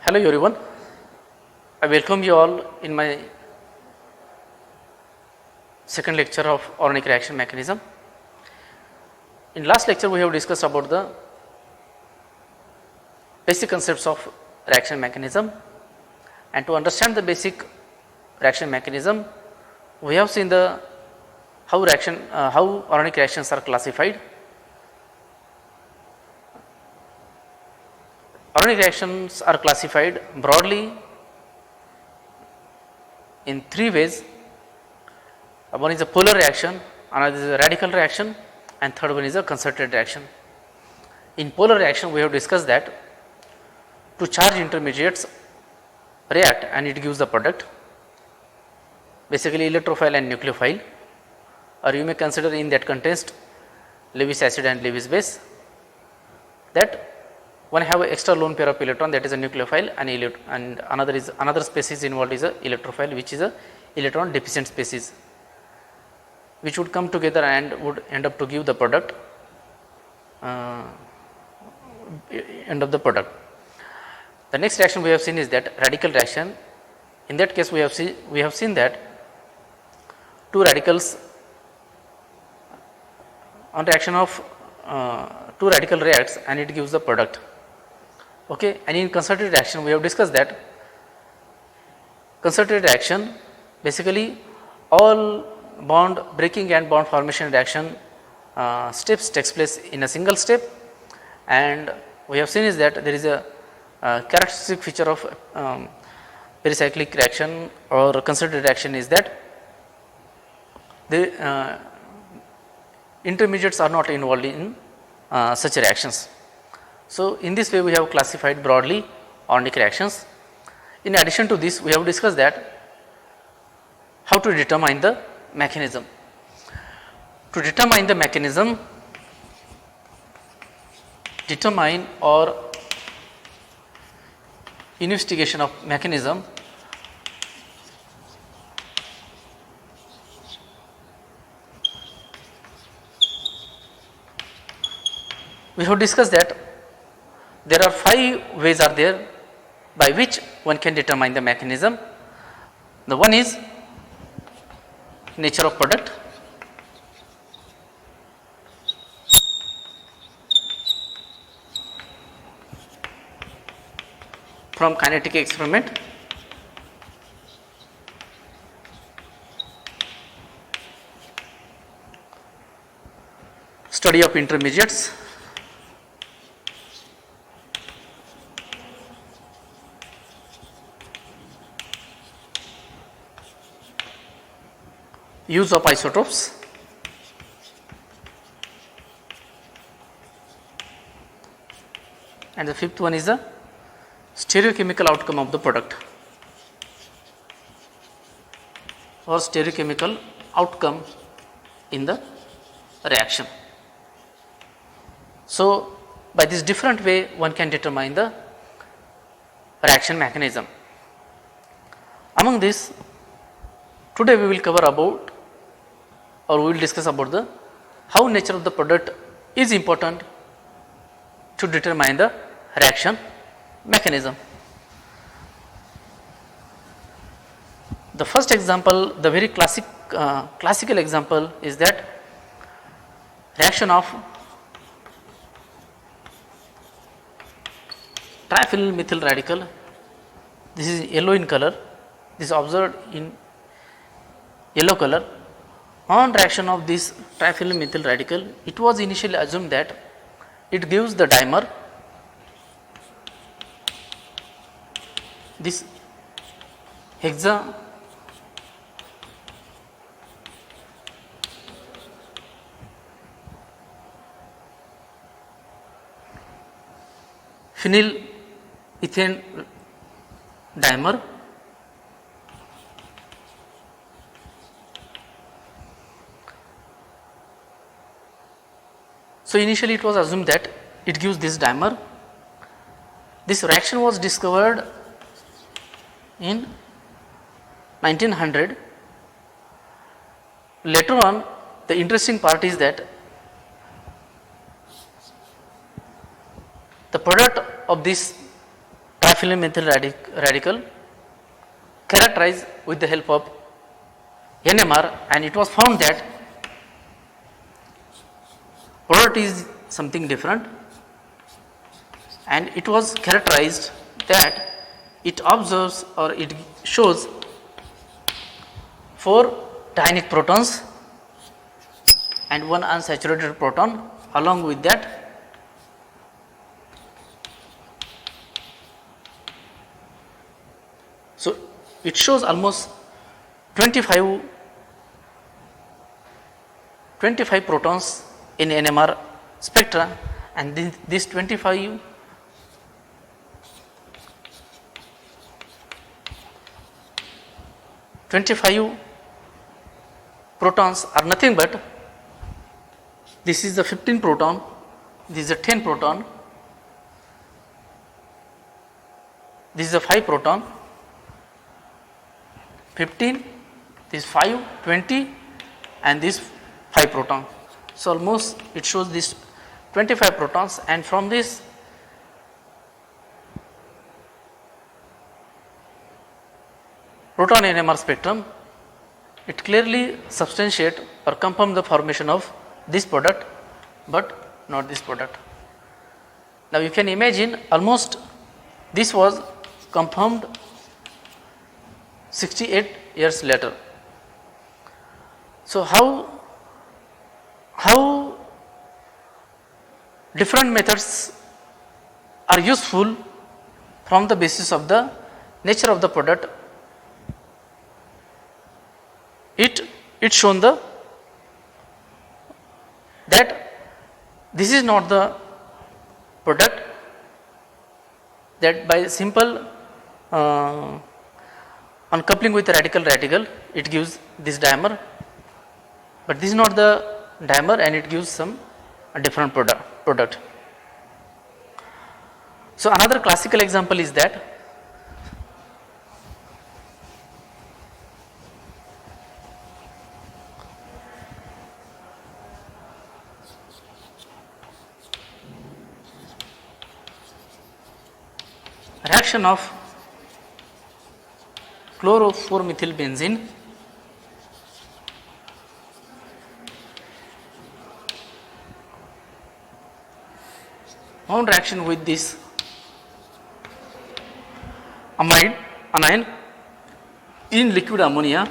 Hello everyone, I welcome you all in my second lecture of organic reaction mechanism. In last lecture we have discussed about the basic concepts of reaction mechanism, and to understand the basic reaction mechanism we have seen the how organic reactions are classified. Organic reactions are classified broadly in three ways. One is a polar reaction, another is a radical reaction, and third one is a concerted reaction. In polar reaction we have discussed that two charged intermediates react and it gives the product, basically electrophile and nucleophile, or you may consider in that context Lewis acid and Lewis base. That one have an extra lone pair of electron, that is a nucleophile, and another species involved is a electrophile, which is a electron deficient species, which would come together and would end up to give the product end of the product. The next reaction we have seen is that radical reaction. In that case we have seen that two radicals on reaction of two radical reacts and it gives the product. Okay, and in concerted reaction we have discussed that concerted reaction, basically all bond breaking and bond formation reaction steps takes place in a single step, and we have seen is that there is a characteristic feature of pericyclic reaction or concerted reaction is that the intermediates are not involved in such reactions. So, in this way we have classified broadly organic reactions. In addition to this we have discussed that how to determine the mechanism. To determine the mechanism, determine or investigation of mechanism, we have discussed that there are 5 ways are there by which one can determine the mechanism. The one is nature of product, from kinetic experiment, study of intermediates, use of isotopes, and the fifth one is the stereochemical outcome of the product or stereochemical outcome in the reaction. So, by this different way one can determine the reaction mechanism. Among this, today we will cover about or we will discuss about the how nature of the product is important to determine the reaction mechanism. The first example, the very classical example is that reaction of triphenyl methyl radical. This is yellow in color, this is observed in yellow color. On reaction of this triphenyl methyl radical, it was initially assumed that it gives the dimer, this hexa phenyl ethane dimer, so initially it was assumed that it gives this dimer. This reaction was discovered in 1900. Later on, the interesting part is that the product of this diethylene methyl radical characterized with the help of NMR, and it was found that product is something different, and it was characterized that it observes or it shows 4 dianic protons and 1 unsaturated proton. Along with that, so it shows almost 25 protons in NMR spectra, and this 25 protons are nothing but, this is the 15 proton, this is a 10 proton, this is a 5 proton, 15, this 5, 20, and this 5 proton. So almost it shows this 25 protons, and from this proton NMR spectrum, it clearly substantiate or confirm the formation of this product, but not this product. Now you can imagine, almost this was confirmed 68 years later. So how different methods are useful from the basis of the nature of the product. It shown that this is not the product, that by simple uncoupling with the radical it gives this dimer, but this is not the dimer and it gives some different product. So another classical example is that reaction of chloro-4-methylbenzene bound reaction with this anion in liquid ammonia.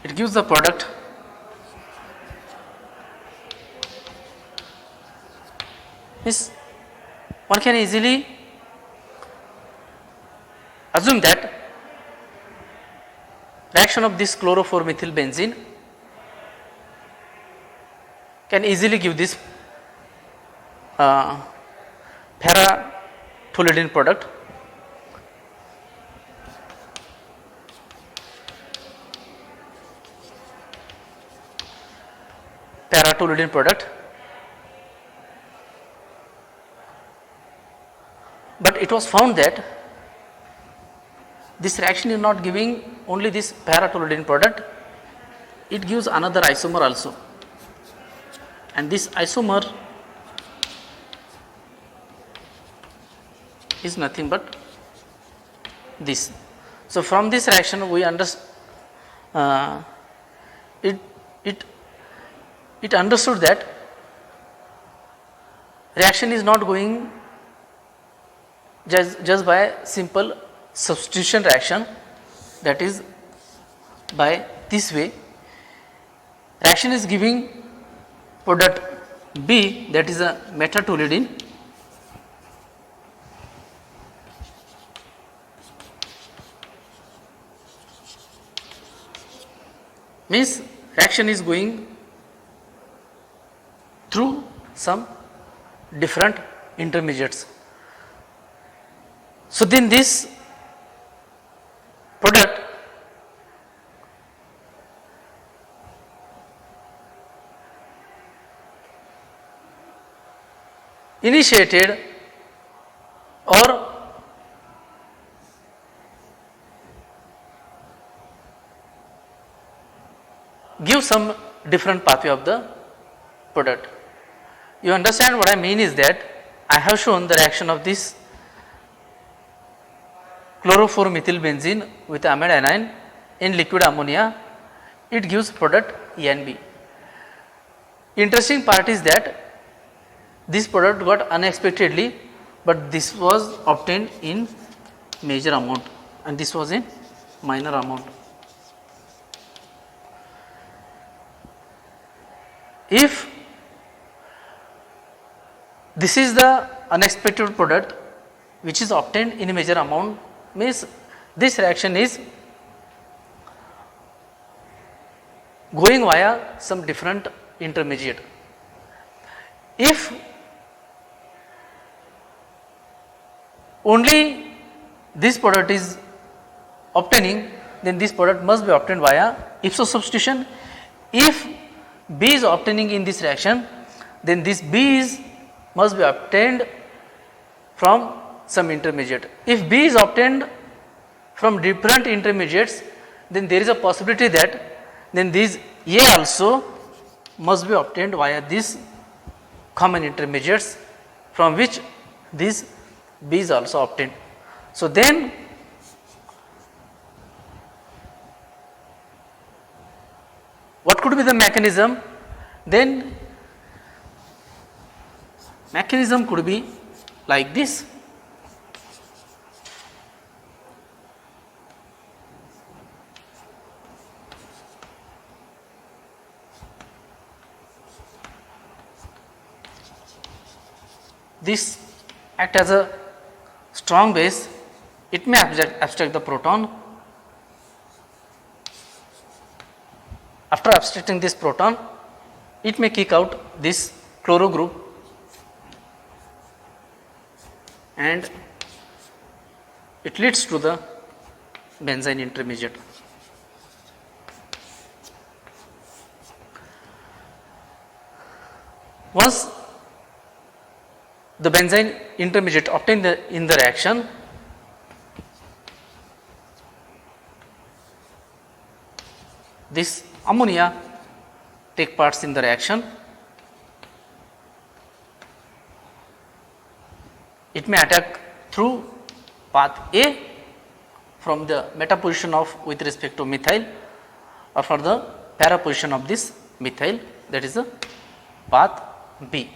It gives the product is, one can easily assume that reaction of this chloro-4-methylbenzene can easily give this para-toluidine product. But it was found that this reaction is not giving only this para-toluidine product, it gives another isomer also, and this isomer is nothing but this. So from this reaction we it understood that reaction is not going just by simple substitution reaction, that is by this way. Reaction is giving product B, that is a metatoluidine, means reaction is going through some different intermediates. So then this product initiated or give some different pathway of the product. You understand what I mean is that I have shown the reaction of this chloro,4-methylbenzene with amide anion in liquid ammonia, it gives product EnB. Interesting part is that this product got unexpectedly, but this was obtained in major amount and this was in minor amount. If this is the unexpected product which is obtained in a major amount, means this reaction is going via some different intermediate. If only this product is obtaining, then this product must be obtained via ipso substitution. If B is obtaining in this reaction, then this B must be obtained from some intermediate. If B is obtained from different intermediates, then there is a possibility that then these A also must be obtained via these common intermediates from which this B is also obtained. So, then what could be the mechanism? Then mechanism could be like this. This act as a strong base, it may abstract the proton. After abstracting this proton, it may kick out this chloro group and it leads to the benzene intermediate. Once the benzene intermediate obtained in the reaction, this ammonia take parts in the reaction. It may attack through path A from the meta position of with respect to methyl or for the para position of this methyl, that is the path B.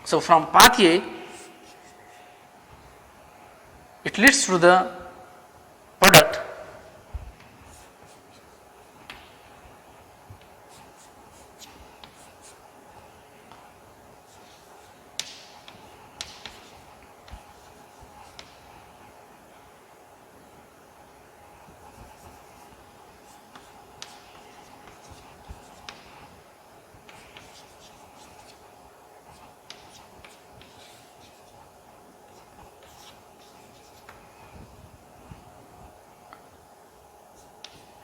So, from path A it leads to the product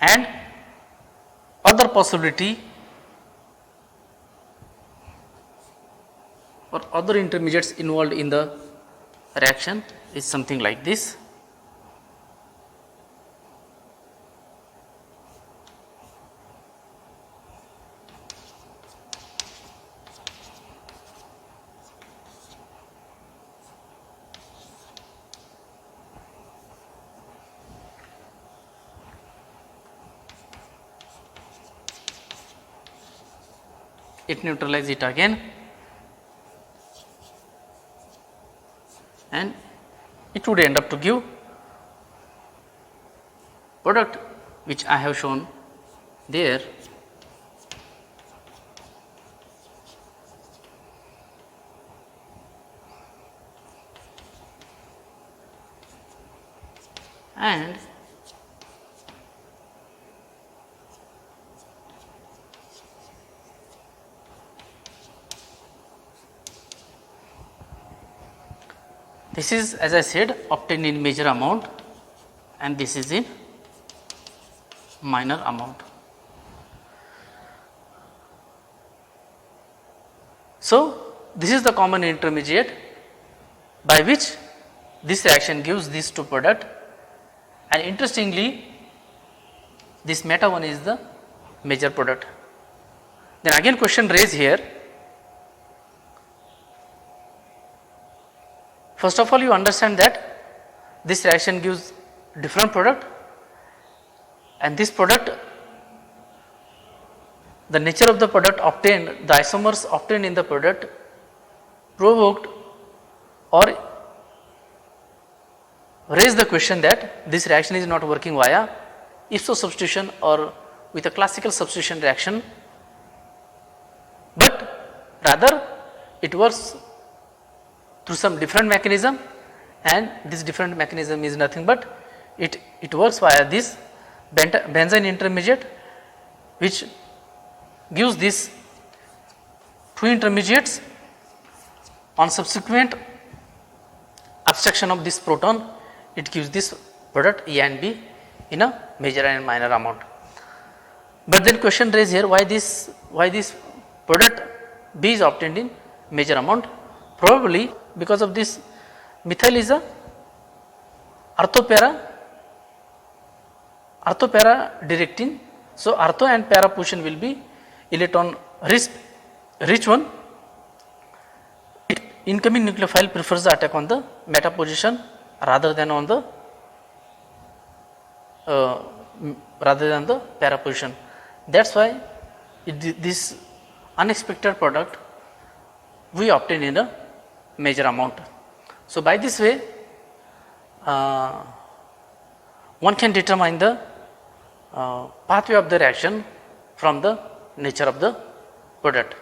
and other possibility or other intermediates involved in the reaction is something like this. It neutralizes it again and it would end up to give product which I have shown there. And this is, as I said, obtained in major amount and this is in minor amount. So, this is the common intermediate by which this reaction gives these two product, and interestingly this meta one is the major product. Then again question raised here, First of all, you understand that this reaction gives different product, and this product, the nature of the product obtained, the isomers obtained in the product provoked or raised the question that this reaction is not working via ipso substitution or with a classical substitution reaction, but rather it works through some different mechanism, and this different mechanism is nothing but it works via this benzene intermediate, which gives this two intermediates on subsequent abstraction of this proton, it gives this product A and B in a major and minor amount. But then question raised here, why this product B is obtained in major amount? Probably because of this methyl is a ortho para directing. So, ortho and para position will be electron rich one. Incoming nucleophile prefers the attack on the meta position rather than on the para position. That is why this unexpected product we obtain in a major amount. So, by this way one can determine the pathway of the reaction from the nature of the product.